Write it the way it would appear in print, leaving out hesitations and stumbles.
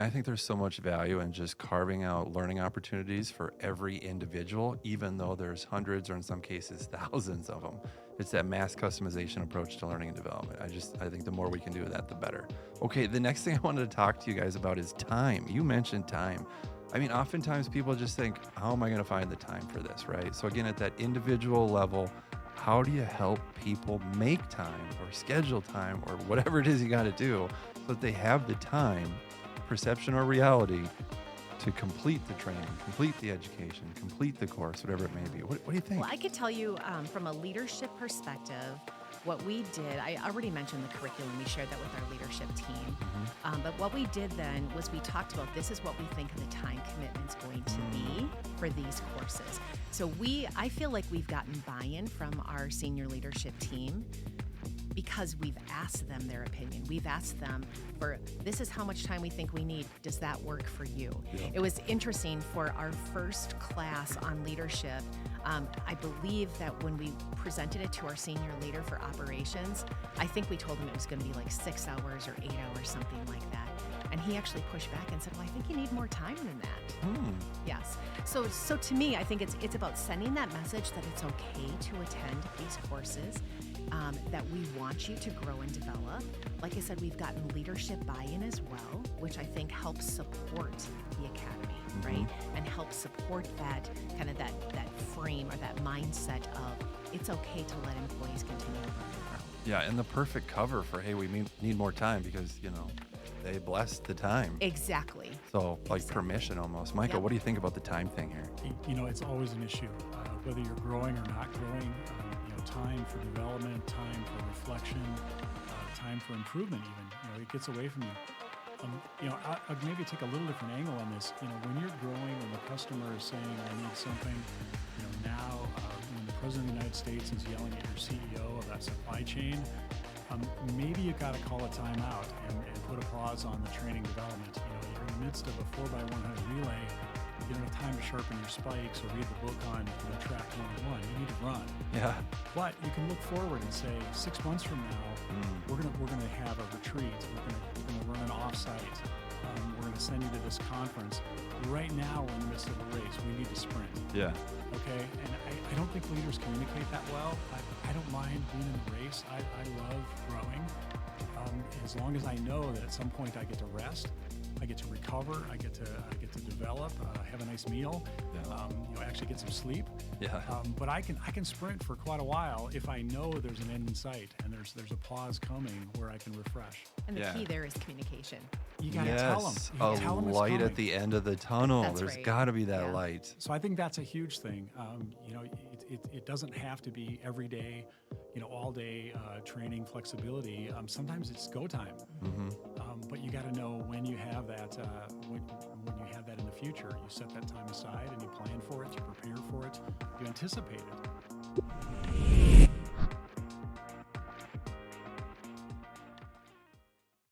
I think there's so much value in just carving out learning opportunities for every individual, even though there's hundreds or in some cases thousands of them. It's that mass customization approach to learning and development. I think the more we can do that, the better. Okay, the next thing I wanted to talk to you guys about is time. You mentioned time. I mean, oftentimes people just think, how am I going to find the time for this, right? So again, at that individual level, how do you help people make time or schedule time or whatever it is you got to do so that they have the time, perception or reality, to complete the training, complete the education, complete the course, whatever it may be? What do you think? Well, I could tell you from a leadership perspective, what we did, I already mentioned the curriculum. We shared that with our leadership team. But what we did then was we talked about this is what we think the time commitment's going to be for these courses. So I feel like we've gotten buy-in from our senior leadership team because we've asked them their opinion. We've asked them for, this is how much time we think we need. Does that work for you? Yeah. It was interesting for our first class on leadership. I believe that when we presented it to our senior leader for operations, I think we told him it was going to be like 6 hours or 8 hours, something like that. And he actually pushed back and said, well, I think you need more time than that. Yes. So to me, I think it's about sending that message that it's okay to attend these courses, that we want you to grow and develop. Like I said, we've gotten leadership buy-in as well, which I think helps support the academy, right? And helps support that kind of that frame or that mindset of it's okay to let employees continue to learn and grow. Yeah, and the perfect cover for, hey, we need more time because, they blessed the time. Exactly. So, like permission almost. Michael, Yep. what do you think about the time thing here? It's always an issue, whether you're growing or not growing. Time for development, time for reflection, time for improvement. Even it gets away from you. I'd maybe take a little different angle on this. When you're growing and the customer is saying, "I need something," now when the president of the United States is yelling at your CEO of that supply chain. Maybe you got to call a timeout and put a pause on the training development. You're in the midst of a 4x100 relay. You don't have time to sharpen your spikes or read the book on track 101. You need to run. Yeah. But you can look forward and say, 6 months from now, we're gonna have a retreat. We're gonna run an offsite. We're gonna send you to this conference. Right now, we're in the midst of a race. We need to sprint. Yeah. Okay, and I don't think leaders communicate that well. I don't mind being in the race. I love growing. As long as I know that at some point I get to rest, I get to recover, I get to develop, have a nice meal, actually get some sleep. Yeah. But I can sprint for quite a while if I know there's an end in sight and there's a pause coming where I can refresh. And the key there is communication. You gotta tell them. You A tell them it's light coming. at the end of the tunnel. That's There's right. got to be that Yeah. light. So I think that's a huge thing. It doesn't have to be every day, all day training flexibility. Sometimes it's go time. But you got to know when you have that. When you have that in the future, you set that time aside and you plan for it. You prepare for it. You anticipate it.